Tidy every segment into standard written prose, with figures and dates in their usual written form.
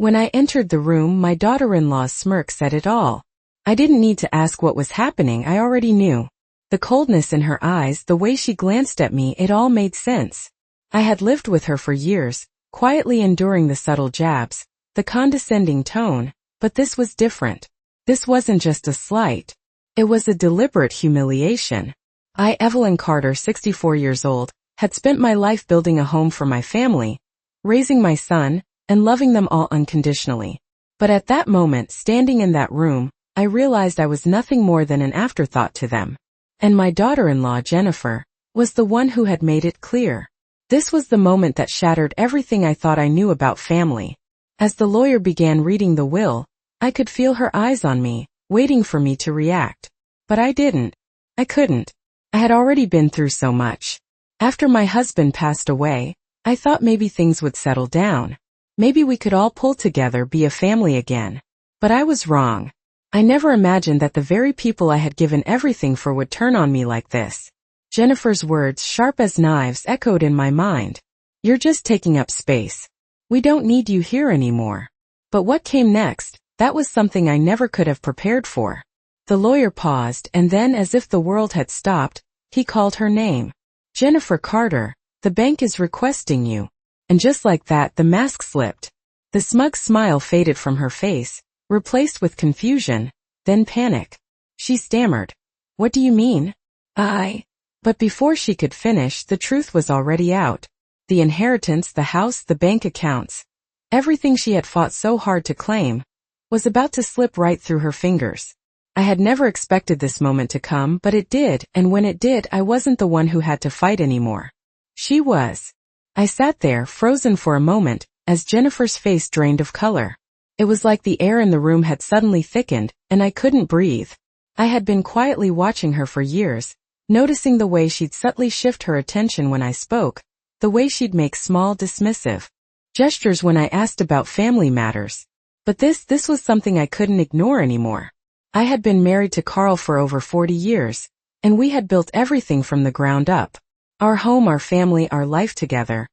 When I entered the room, my daughter-in-law's smirk said it all. I didn't need to ask what was happening, I already knew. The coldness in her eyes, the way she glanced at me, it all made sense. I had lived with her for years, quietly enduring the subtle jabs, the condescending tone, but this was different. This wasn't just a slight. It was a deliberate humiliation. I, Evelyn Carter, 64 years old, had spent my life building a home for my family, raising my son, and loving them all unconditionally. But at that moment, standing in that room, I realized I was nothing more than an afterthought to them. And my daughter-in-law, Jennifer, was the one who had made it clear. This was the moment that shattered everything I thought I knew about family. As the lawyer began reading the will, I could feel her eyes on me, waiting for me to react. But I didn't. I couldn't. I had already been through so much. After my husband passed away, I thought maybe things would settle down. Maybe we could all pull together, be a family again. But I was wrong. I never imagined that the very people I had given everything for would turn on me like this. Jennifer's words, sharp as knives, echoed in my mind. You're just taking up space. We don't need you here anymore. But what came next, that was something I never could have prepared for. The lawyer paused, and then, as if the world had stopped, he called her name. Jennifer Carter, the bank is requesting you. And just like that, the mask slipped. The smug smile faded from her face, replaced with confusion, then panic. She stammered. What do you mean? But before she could finish, the truth was already out. The inheritance, the house, the bank accounts, everything she had fought so hard to claim, was about to slip right through her fingers. I had never expected this moment to come, but it did, and when it did, I wasn't the one who had to fight anymore. She was. I sat there, frozen for a moment, as Jennifer's face drained of color. It was like the air in the room had suddenly thickened, and I couldn't breathe. I had been quietly watching her for years, noticing the way she'd subtly shift her attention when I spoke, the way she'd make small, dismissive gestures when I asked about family matters. But this was something I couldn't ignore anymore. I had been married to Carl for over 40 years, and we had built everything from the ground up. Our home, our family, our life together.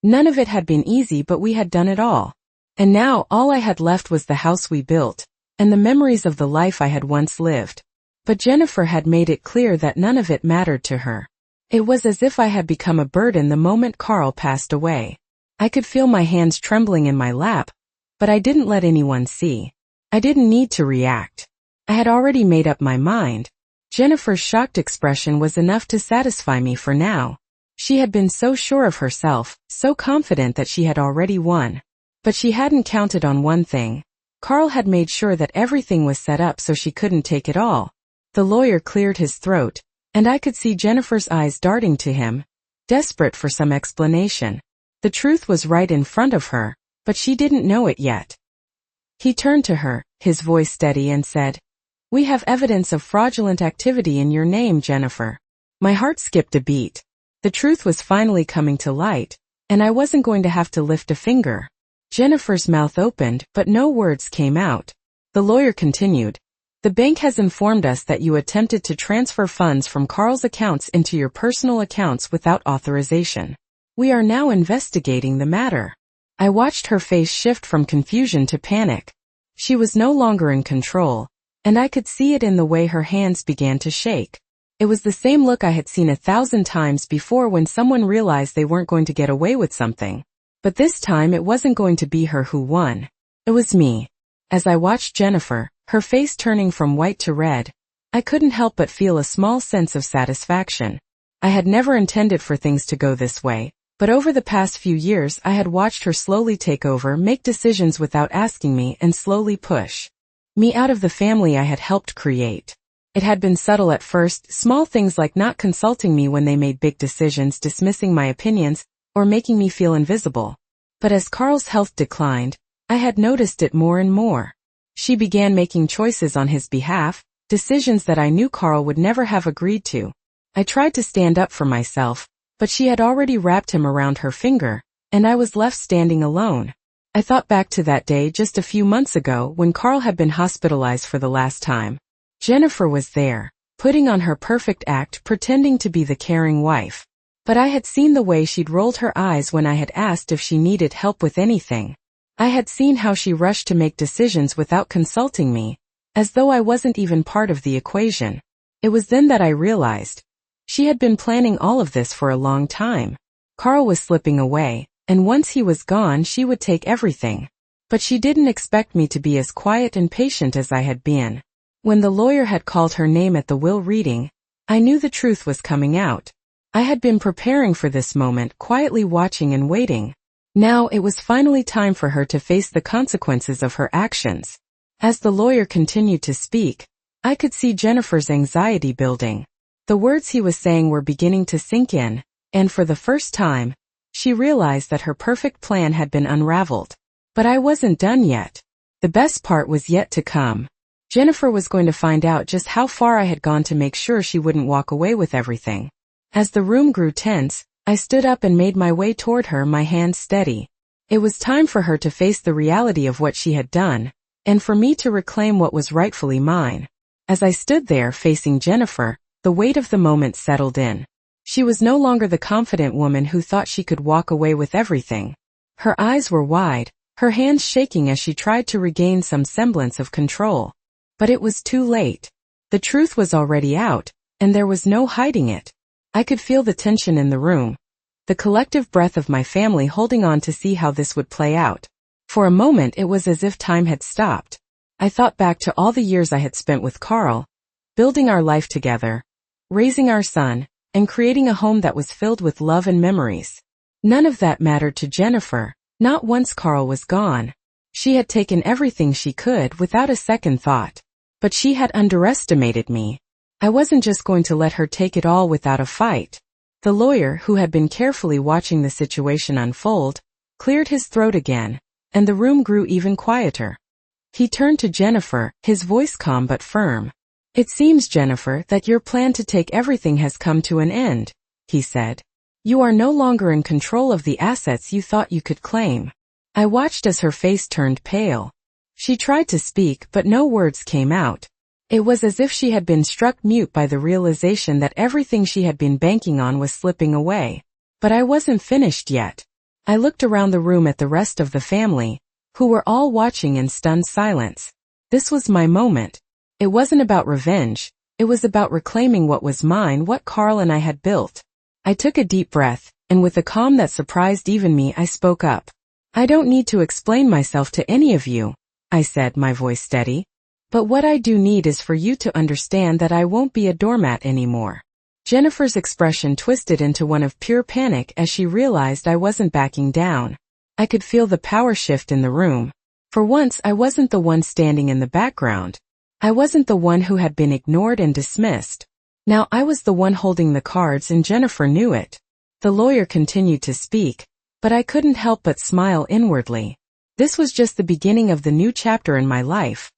None of it had been easy, but we had done it all. And now all I had left was the house we built, and the memories of the life I had once lived. But Jennifer had made it clear that none of it mattered to her. It was as if I had become a burden the moment Carl passed away. I could feel my hands trembling in my lap, but I didn't let anyone see. I didn't need to react. I had already made up my mind. Jennifer's shocked expression was enough to satisfy me for now. She had been so sure of herself, so confident that she had already won. But she hadn't counted on one thing. Carl had made sure that everything was set up so she couldn't take it all. The lawyer cleared his throat, and I could see Jennifer's eyes darting to him, desperate for some explanation. The truth was right in front of her, but she didn't know it yet. He turned to her, his voice steady, and said, "We have evidence of fraudulent activity in your name, Jennifer." My heart skipped a beat. The truth was finally coming to light, and I wasn't going to have to lift a finger. Jennifer's mouth opened, but no words came out. The lawyer continued, "The bank has informed us that you attempted to transfer funds from Carl's accounts into your personal accounts without authorization. We are now investigating the matter." I watched her face shift from confusion to panic. She was no longer in control, and I could see it in the way her hands began to shake. It was the same look I had seen 1,000 times before when someone realized they weren't going to get away with something. But this time it wasn't going to be her who won. It was me. As I watched Jennifer, her face turning from white to red, I couldn't help but feel a small sense of satisfaction. I had never intended for things to go this way, but over the past few years I had watched her slowly take over, make decisions without asking me, and slowly push me out of the family I had helped create. It had been subtle at first, small things like not consulting me when they made big decisions, dismissing my opinions, or making me feel invisible. But as Carl's health declined, I had noticed it more and more. She began making choices on his behalf, decisions that I knew Carl would never have agreed to. I tried to stand up for myself, but she had already wrapped him around her finger, and I was left standing alone. I thought back to that day just a few months ago when Carl had been hospitalized for the last time. Jennifer was there, putting on her perfect act, pretending to be the caring wife. But I had seen the way she'd rolled her eyes when I had asked if she needed help with anything. I had seen how she rushed to make decisions without consulting me, as though I wasn't even part of the equation. It was then that I realized she had been planning all of this for a long time. Carl was slipping away, and once he was gone she would take everything. But she didn't expect me to be as quiet and patient as I had been. When the lawyer had called her name at the will reading, I knew the truth was coming out. I had been preparing for this moment, quietly watching and waiting. Now it was finally time for her to face the consequences of her actions. As the lawyer continued to speak, I could see Jennifer's anxiety building. The words he was saying were beginning to sink in, and for the first time, she realized that her perfect plan had been unraveled. But I wasn't done yet. The best part was yet to come. Jennifer was going to find out just how far I had gone to make sure she wouldn't walk away with everything. As the room grew tense, I stood up and made my way toward her, my hands steady. It was time for her to face the reality of what she had done, and for me to reclaim what was rightfully mine. As I stood there facing Jennifer, the weight of the moment settled in. She was no longer the confident woman who thought she could walk away with everything. Her eyes were wide, her hands shaking as she tried to regain some semblance of control. But it was too late. The truth was already out, and there was no hiding it. I could feel the tension in the room, the collective breath of my family holding on to see how this would play out. For a moment it was as if time had stopped. I thought back to all the years I had spent with Carl, building our life together, raising our son, and creating a home that was filled with love and memories. None of that mattered to Jennifer, not once Carl was gone. She had taken everything she could without a second thought. But she had underestimated me. I wasn't just going to let her take it all without a fight. The lawyer, who had been carefully watching the situation unfold, cleared his throat again, and the room grew even quieter. He turned to Jennifer, his voice calm but firm. "It seems, Jennifer, that your plan to take everything has come to an end," he said. "You are no longer in control of the assets you thought you could claim." I watched as her face turned pale. She tried to speak, but no words came out. It was as if she had been struck mute by the realization that everything she had been banking on was slipping away. But I wasn't finished yet. I looked around the room at the rest of the family, who were all watching in stunned silence. This was my moment. It wasn't about revenge. It was about reclaiming what was mine, what Carl and I had built. I took a deep breath, and with a calm that surprised even me, I spoke up. "I don't need to explain myself to any of you," I said, my voice steady. "But what I do need is for you to understand that I won't be a doormat anymore." Jennifer's expression twisted into one of pure panic as she realized I wasn't backing down. I could feel the power shift in the room. For once, I wasn't the one standing in the background. I wasn't the one who had been ignored and dismissed. Now I was the one holding the cards, and Jennifer knew it. The lawyer continued to speak, but I couldn't help but smile inwardly. This was just the beginning of the new chapter in my life.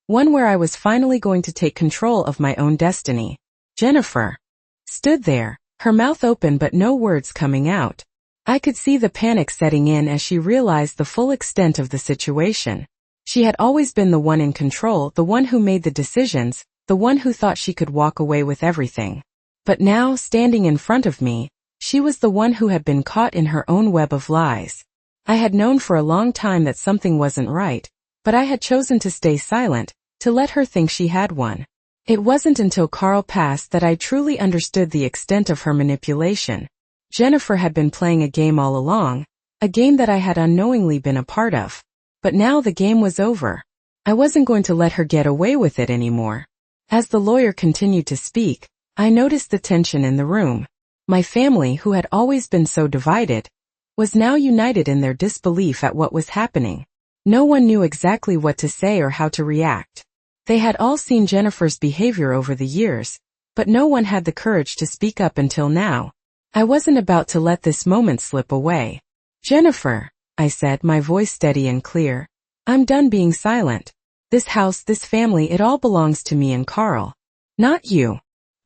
One where I was finally going to take control of my own destiny. Jennifer stood there, her mouth open but no words coming out. I could see the panic setting in as she realized the full extent of the situation. She had always been the one in control, the one who made the decisions, the one who thought she could walk away with everything. But now, standing in front of me, she was the one who had been caught in her own web of lies. I had known for a long time that something wasn't right, but I had chosen to stay silent, to let her think she had won. It wasn't until Carl passed that I truly understood the extent of her manipulation. Jennifer had been playing a game all along, a game that I had unknowingly been a part of. But now the game was over. I wasn't going to let her get away with it anymore. As the lawyer continued to speak, I noticed the tension in the room. My family, who had always been so divided, was now united in their disbelief at what was happening. No one knew exactly what to say or how to react. They had all seen Jennifer's behavior over the years, but no one had the courage to speak up until now. I wasn't about to let this moment slip away. "Jennifer," I said, my voice steady and clear, "I'm done being silent. This house, this family, it all belongs to me and Carl. Not you."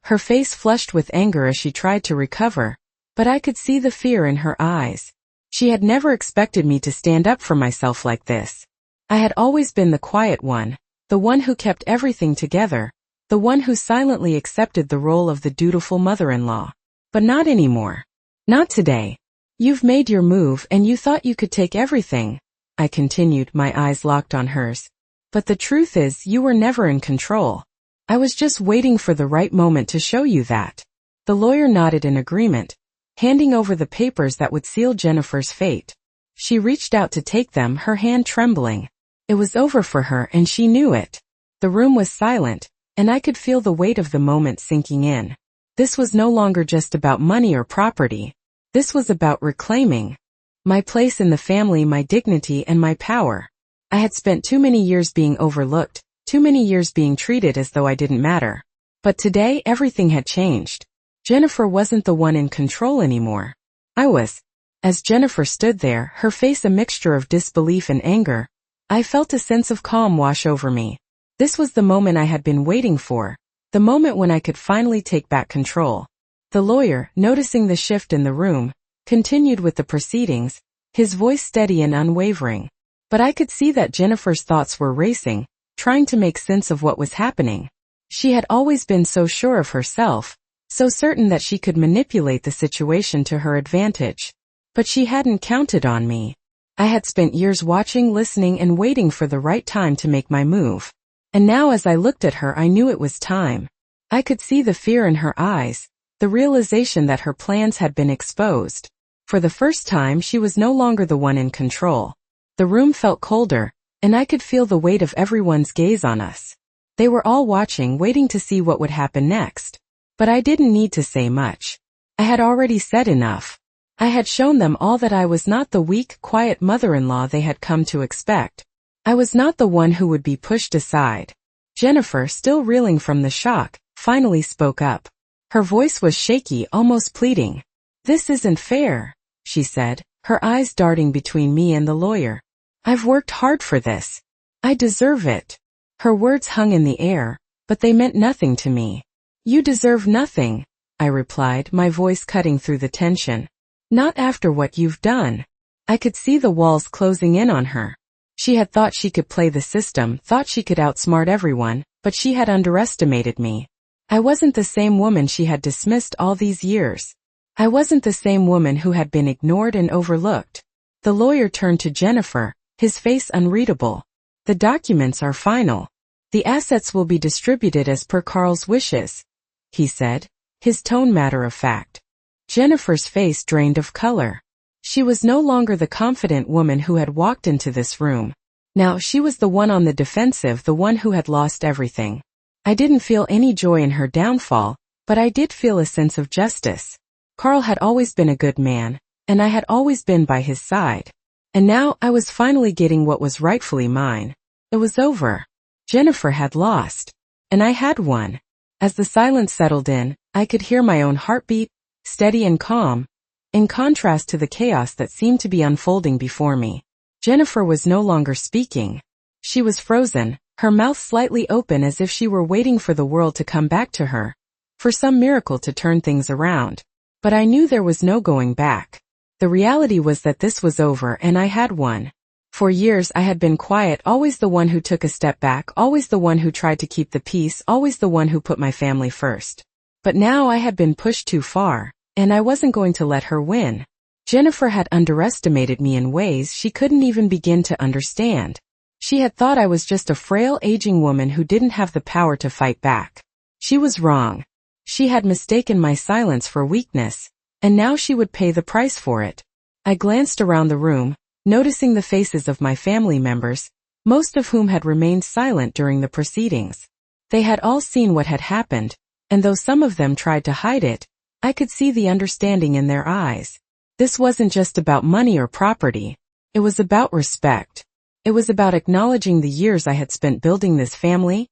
Her face flushed with anger as she tried to recover, but I could see the fear in her eyes. She had never expected me to stand up for myself like this. I had always been the quiet one, the one who kept everything together, the one who silently accepted the role of the dutiful mother-in-law. But not anymore. Not today. "You've made your move and you thought you could take everything," I continued, my eyes locked on hers. But the truth is, you were never in control. I was just waiting for the right moment to show you that. The lawyer nodded in agreement, handing over the papers that would seal Jennifer's fate. She reached out to take them, her hand trembling. It was over for her, and she knew it. The room was silent, and I could feel the weight of the moment sinking in. This was no longer just about money or property. This was about reclaiming my place in the family, my dignity, and my power. I had spent too many years being overlooked, too many years being treated as though I didn't matter. But today, everything had changed. Jennifer wasn't the one in control anymore. I was. As Jennifer stood there, her face a mixture of disbelief and anger, I felt a sense of calm wash over me. This was the moment I had been waiting for, the moment when I could finally take back control. The lawyer, noticing the shift in the room, continued with the proceedings, his voice steady and unwavering. But I could see that Jennifer's thoughts were racing, trying to make sense of what was happening. She had always been so sure of herself, so certain that she could manipulate the situation to her advantage. But she hadn't counted on me. I had spent years watching, listening, and waiting for the right time to make my move. And now as I looked at her, I knew it was time. I could see the fear in her eyes, the realization that her plans had been exposed. For the first time, she was no longer the one in control. The room felt colder, and I could feel the weight of everyone's gaze on us. They were all watching, waiting to see what would happen next. But I didn't need to say much. I had already said enough. I had shown them all that I was not the weak, quiet mother-in-law they had come to expect. I was not the one who would be pushed aside. Jennifer, still reeling from the shock, finally spoke up. Her voice was shaky, almost pleading. "This isn't fair," she said, her eyes darting between me and the lawyer. "I've worked hard for this. I deserve it." Her words hung in the air, but they meant nothing to me. "You deserve nothing," I replied, my voice cutting through the tension. "Not after what you've done." I could see the walls closing in on her. She had thought she could play the system, thought she could outsmart everyone, but she had underestimated me. I wasn't the same woman she had dismissed all these years. I wasn't the same woman who had been ignored and overlooked. The lawyer turned to Jennifer, his face unreadable. "The documents are final. The assets will be distributed as per Carl's wishes," he said, his tone matter of fact. Jennifer's face drained of color. She was no longer the confident woman who had walked into this room. Now she was the one on the defensive, the one who had lost everything. I didn't feel any joy in her downfall, but I did feel a sense of justice. Carl had always been a good man, and I had always been by his side. And now I was finally getting what was rightfully mine. It was over. Jennifer had lost, and I had won. As the silence settled in, I could hear my own heartbeat, steady and calm, in contrast to the chaos that seemed to be unfolding before me. Jennifer was no longer speaking. She was frozen, her mouth slightly open as if she were waiting for the world to come back to her, for some miracle to turn things around. But I knew there was no going back. The reality was that this was over and I had won. For years I had been quiet, always the one who took a step back, always the one who tried to keep the peace, always the one who put my family first. But now I had been pushed too far, and I wasn't going to let her win. Jennifer had underestimated me in ways she couldn't even begin to understand. She had thought I was just a frail, aging woman who didn't have the power to fight back. She was wrong. She had mistaken my silence for weakness, and now she would pay the price for it. I glanced around the room, noticing the faces of my family members, most of whom had remained silent during the proceedings. They had all seen what had happened, and though some of them tried to hide it, I could see the understanding in their eyes. This wasn't just about money or property. It was about respect. It was about acknowledging the years I had spent building this family,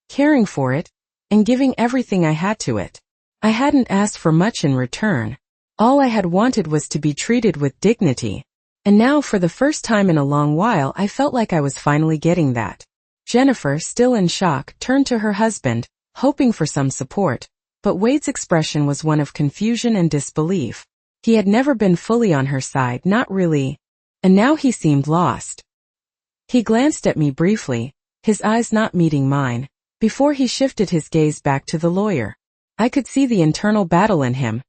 caring for it, and giving everything I had to it. I hadn't asked for much in return. All I had wanted was to be treated with dignity. And now, for the first time in a long while, I felt like I was finally getting that. Jennifer, still in shock, turned to her husband, hoping for some support, but Wade's expression was one of confusion and disbelief. He had never been fully on her side, not really, and now he seemed lost. He glanced at me briefly, his eyes not meeting mine, before he shifted his gaze back to the lawyer. I could see the internal battle in him,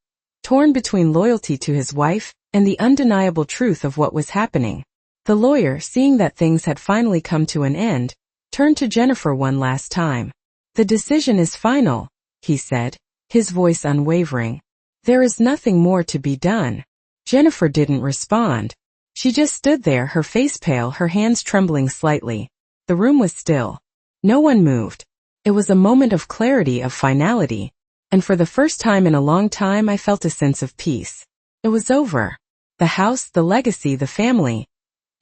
torn between loyalty to his wife and the undeniable truth of what was happening. The lawyer, seeing that things had finally come to an end, turned to Jennifer one last time. "The decision is final," he said, his voice unwavering. "There is nothing more to be done." Jennifer didn't respond. She just stood there, her face pale, her hands trembling slightly. The room was still. No one moved. It was a moment of clarity, of finality, and for the first time in a long time I felt a sense of peace. It was over. The house, the legacy, the family.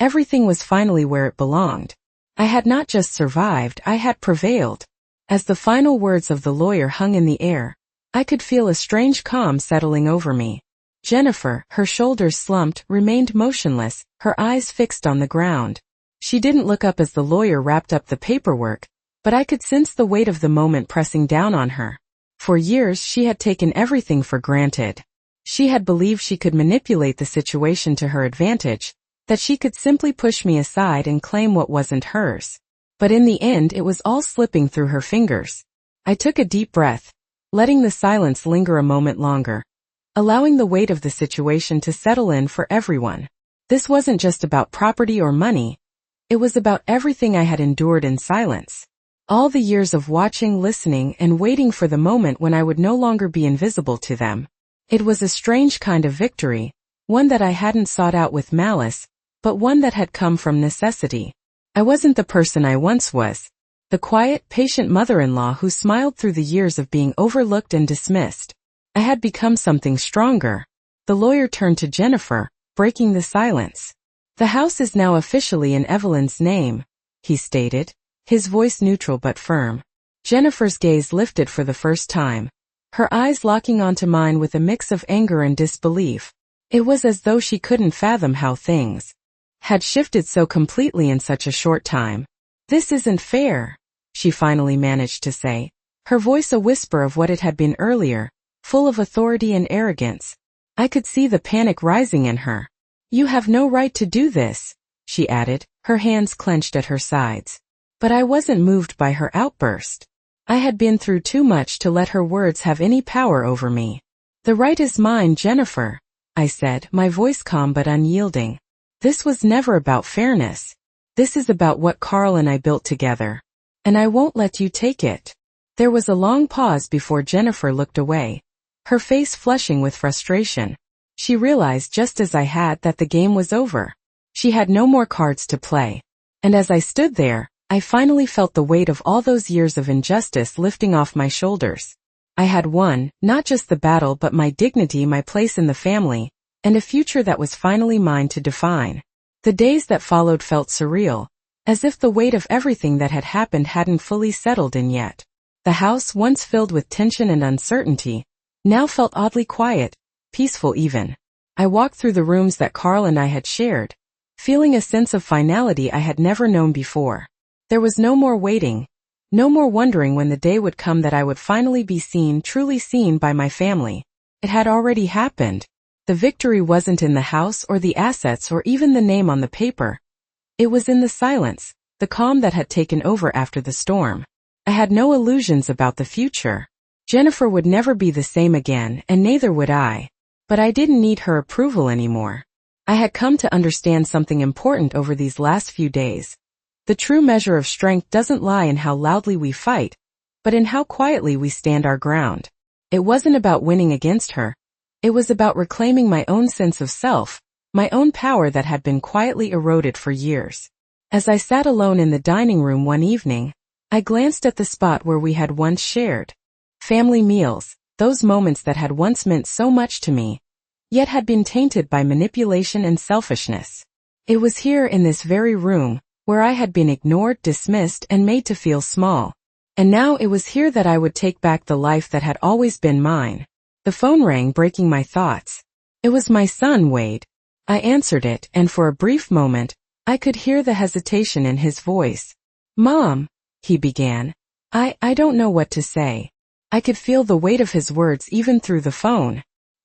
Everything was finally where it belonged. I had not just survived, I had prevailed. As the final words of the lawyer hung in the air, I could feel a strange calm settling over me. Jennifer, her shoulders slumped, remained motionless, her eyes fixed on the ground. She didn't look up as the lawyer wrapped up the paperwork, but I could sense the weight of the moment pressing down on her. For years she had taken everything for granted. She had believed she could manipulate the situation to her advantage, that she could simply push me aside and claim what wasn't hers. But in the end it was all slipping through her fingers. I took a deep breath, letting the silence linger a moment longer, allowing the weight of the situation to settle in for everyone. This wasn't just about property or money. It was about everything I had endured in silence. All the years of watching, listening, and waiting for the moment when I would no longer be invisible to them. It was a strange kind of victory, one that I hadn't sought out with malice, but one that had come from necessity. I wasn't the person I once was, the quiet, patient mother-in-law who smiled through the years of being overlooked and dismissed. I had become something stronger. The lawyer turned to Jennifer, breaking the silence. "The house is now officially in Evelyn's name," he stated, his voice neutral but firm. Jennifer's gaze lifted for the first time, her eyes locking onto mine with a mix of anger and disbelief. It was as though she couldn't fathom how things had shifted so completely in such a short time. "This isn't fair," she finally managed to say, her voice a whisper of what it had been earlier, full of authority and arrogance. I could see the panic rising in her. "You have no right to do this," she added, her hands clenched at her sides. But I wasn't moved by her outburst. I had been through too much to let her words have any power over me. "The right is mine, Jennifer," I said, my voice calm but unyielding. "This was never about fairness. This is about what Carl and I built together. And I won't let you take it." There was a long pause before Jennifer looked away, her face flushing with frustration. She realized just as I had that the game was over. She had no more cards to play. And as I stood there, I finally felt the weight of all those years of injustice lifting off my shoulders. I had won, not just the battle but my dignity, my place in the family, and a future that was finally mine to define. The days that followed felt surreal, as if the weight of everything that had happened hadn't fully settled in yet. The house, once filled with tension and uncertainty, now felt oddly quiet, peaceful even. I walked through the rooms that Carl and I had shared, feeling a sense of finality I had never known before. There was no more waiting, no more wondering when the day would come that I would finally be seen, truly seen by my family. It had already happened. The victory wasn't in the house or the assets or even the name on the paper. It was in the silence, the calm that had taken over after the storm. I had no illusions about the future. Jennifer would never be the same again, and neither would I. But I didn't need her approval anymore. I had come to understand something important over these last few days. The true measure of strength doesn't lie in how loudly we fight, but in how quietly we stand our ground. It wasn't about winning against her. It was about reclaiming my own sense of self, my own power that had been quietly eroded for years. As I sat alone in the dining room one evening, I glanced at the spot where we had once shared family meals, those moments that had once meant so much to me, yet had been tainted by manipulation and selfishness. It was here in this very room, where I had been ignored, dismissed, and made to feel small. And now it was here that I would take back the life that had always been mine. The phone rang, breaking my thoughts. It was my son, Wade. I answered it, and for a brief moment, I could hear the hesitation in his voice. "Mom," he began. I don't know what to say." I could feel the weight of his words even through the phone.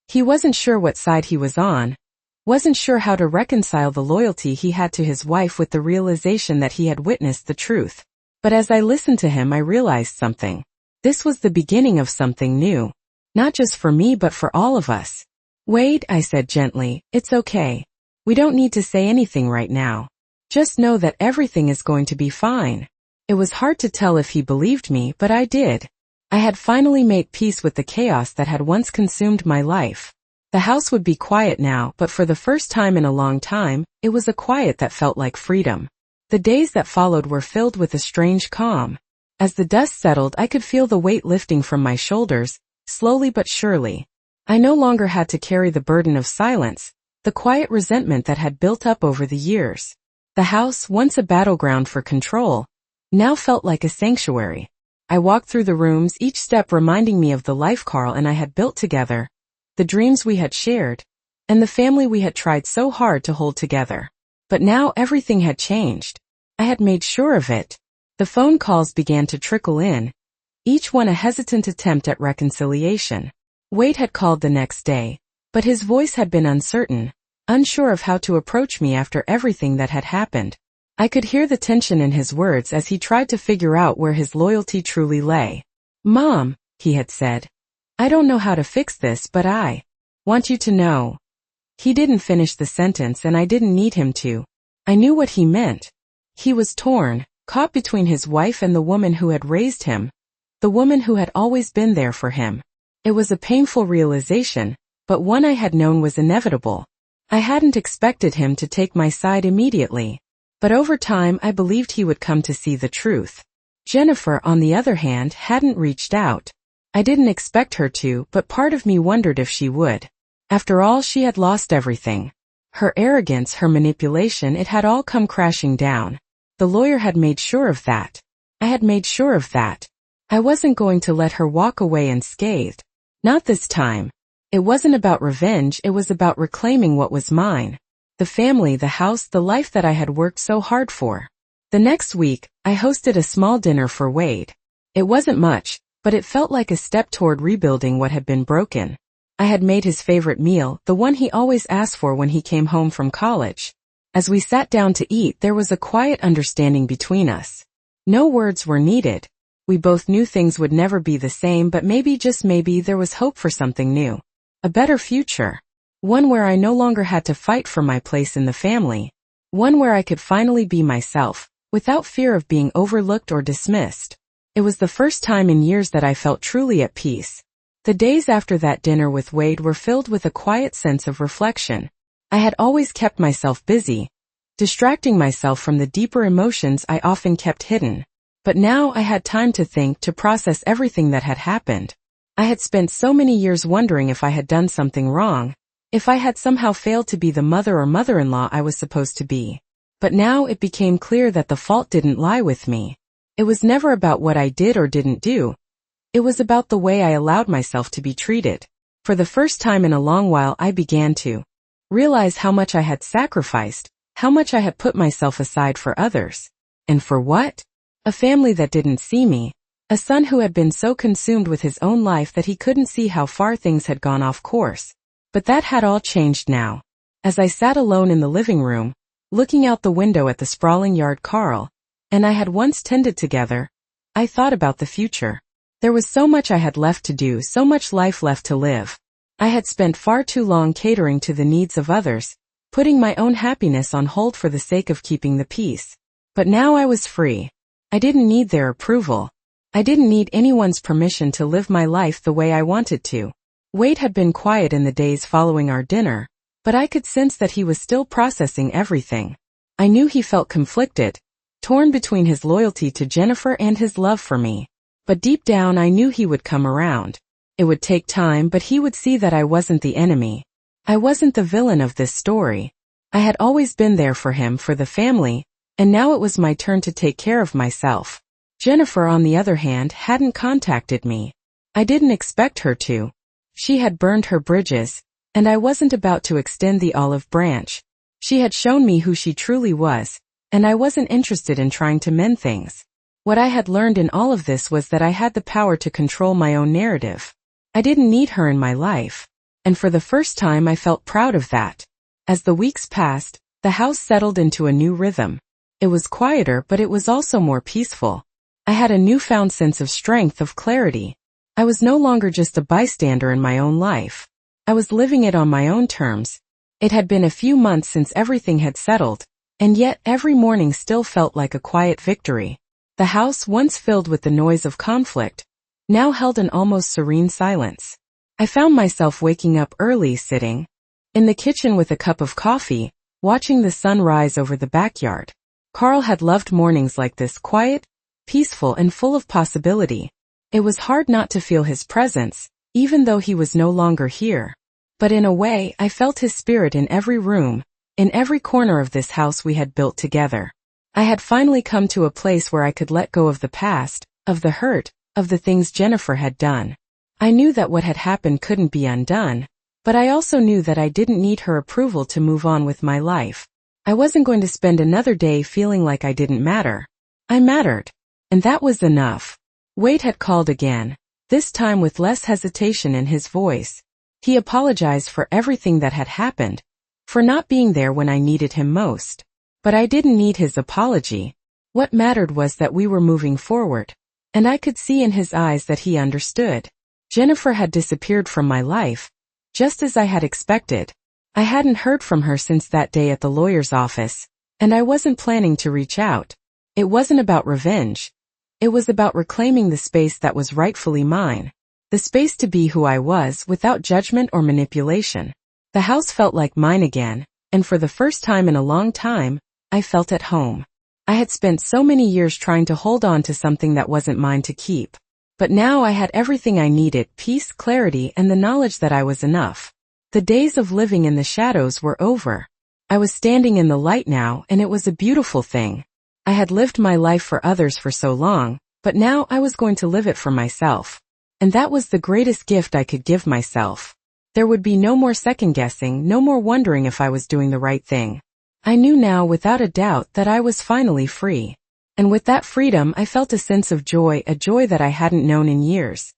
He wasn't sure what side he was on, wasn't sure how to reconcile the loyalty he had to his wife with the realization that he had witnessed the truth. But as I listened to him, I realized something. This was the beginning of something new. Not just for me but for all of us. "Wade," I said gently, "it's okay. We don't need to say anything right now. Just know that everything is going to be fine. It was hard to tell if he believed me, but I did. I had finally made peace with the chaos that had once consumed my life. The house would be quiet now, but for the first time in a long time, it was a quiet that felt like freedom. The days that followed were filled with a strange calm. As the dust settled, I could feel the weight lifting from my shoulders, slowly but surely. I no longer had to carry the burden of silence, the quiet resentment that had built up over the years. The house, once a battleground for control, now felt like a sanctuary. I walked through the rooms, each step reminding me of the life Carl and I had built together, the dreams we had shared, and the family we had tried so hard to hold together. But now everything had changed. I had made sure of it. The phone calls began to trickle in, each one a hesitant attempt at reconciliation. Wade had called the next day, but his voice had been uncertain, unsure of how to approach me after everything that had happened. I could hear the tension in his words as he tried to figure out where his loyalty truly lay. "Mom," he had said, "I don't know how to fix this, but I want you to know." He didn't finish the sentence and I didn't need him to. I knew what he meant. He was torn, caught between his wife and the woman who had raised him, the woman who had always been there for him. It was a painful realization, but one I had known was inevitable. I hadn't expected him to take my side immediately, but over time I believed he would come to see the truth. Jennifer, on the other hand, hadn't reached out. I didn't expect her to, but part of me wondered if she would. After all, she had lost everything. Her arrogance, her manipulation, it had all come crashing down. The lawyer had made sure of that. I had made sure of that. I wasn't going to let her walk away unscathed. Not this time. It wasn't about revenge, it was about reclaiming what was mine. The family, the house, the life that I had worked so hard for. The next week, I hosted a small dinner for Wade. It wasn't much, but it felt like a step toward rebuilding what had been broken. I had made his favorite meal, the one he always asked for when he came home from college. As we sat down to eat, there was a quiet understanding between us. No words were needed. We both knew things would never be the same, but maybe, just maybe, there was hope for something new. A better future. One where I no longer had to fight for my place in the family. One where I could finally be myself, without fear of being overlooked or dismissed. It was the first time in years that I felt truly at peace. The days after that dinner with Wade were filled with a quiet sense of reflection. I had always kept myself busy, distracting myself from the deeper emotions I often kept hidden. But now I had time to think, to process everything that had happened. I had spent so many years wondering if I had done something wrong, if I had somehow failed to be the mother or mother-in-law I was supposed to be. But now it became clear that the fault didn't lie with me. It was never about what I did or didn't do. It was about the way I allowed myself to be treated. For the first time in a long while, I began to realize how much I had sacrificed, how much I had put myself aside for others. And for what? A family that didn't see me. A son who had been so consumed with his own life that he couldn't see how far things had gone off course. But that had all changed now. As I sat alone in the living room, looking out the window at the sprawling yard Carl and I had once tended together, I thought about the future. There was so much I had left to do, so much life left to live. I had spent far too long catering to the needs of others, putting my own happiness on hold for the sake of keeping the peace. But now I was free. I didn't need their approval. I didn't need anyone's permission to live my life the way I wanted to. Wade had been quiet in the days following our dinner, but I could sense that he was still processing everything. I knew he felt conflicted, torn between his loyalty to Jennifer and his love for me. But deep down I knew he would come around. It would take time, but he would see that I wasn't the enemy. I wasn't the villain of this story. I had always been there for him, for the family, and now it was my turn to take care of myself. Jennifer, on the other hand, hadn't contacted me. I didn't expect her to. She had burned her bridges, and I wasn't about to extend the olive branch. She had shown me who she truly was, and I wasn't interested in trying to mend things. What I had learned in all of this was that I had the power to control my own narrative. I didn't need her in my life, and for the first time I felt proud of that. As the weeks passed, the house settled into a new rhythm. It was quieter, but it was also more peaceful. I had a newfound sense of strength, of clarity. I was no longer just a bystander in my own life. I was living it on my own terms, It had been a few months since everything had settled, and yet every morning still felt like a quiet victory. The house, once filled with the noise of conflict, now held an almost serene silence. I found myself waking up early, sitting in the kitchen with a cup of coffee, watching the sun rise over the backyard. Carl had loved mornings like this, quiet, peaceful, and full of possibility. It was hard not to feel his presence, even though he was no longer here. But in a way, I felt his spirit in every room, in every corner of this house we had built together. I had finally come to a place where I could let go of the past, of the hurt, of the things Jennifer had done. I knew that what had happened couldn't be undone, but I also knew that I didn't need her approval to move on with my life. I wasn't going to spend another day feeling like I didn't matter. I mattered. And that was enough. Wade had called again, this time with less hesitation in his voice. He apologized for everything that had happened, for not being there when I needed him most. But I didn't need his apology. What mattered was that we were moving forward. And I could see in his eyes that he understood. Jennifer had disappeared from my life, just as I had expected. I hadn't heard from her since that day at the lawyer's office, and I wasn't planning to reach out. It wasn't about revenge. It was about reclaiming the space that was rightfully mine. The space to be who I was without judgment or manipulation. The house felt like mine again, and for the first time in a long time, I felt at home. I had spent so many years trying to hold on to something that wasn't mine to keep. But now I had everything I needed, peace, clarity, and the knowledge that I was enough. The days of living in the shadows were over. I was standing in the light now, and it was a beautiful thing. I had lived my life for others for so long, but now I was going to live it for myself. And that was the greatest gift I could give myself. There would be no more second-guessing, no more wondering if I was doing the right thing. I knew now without a doubt that I was finally free. And with that freedom I felt a sense of joy, a joy that I hadn't known in years.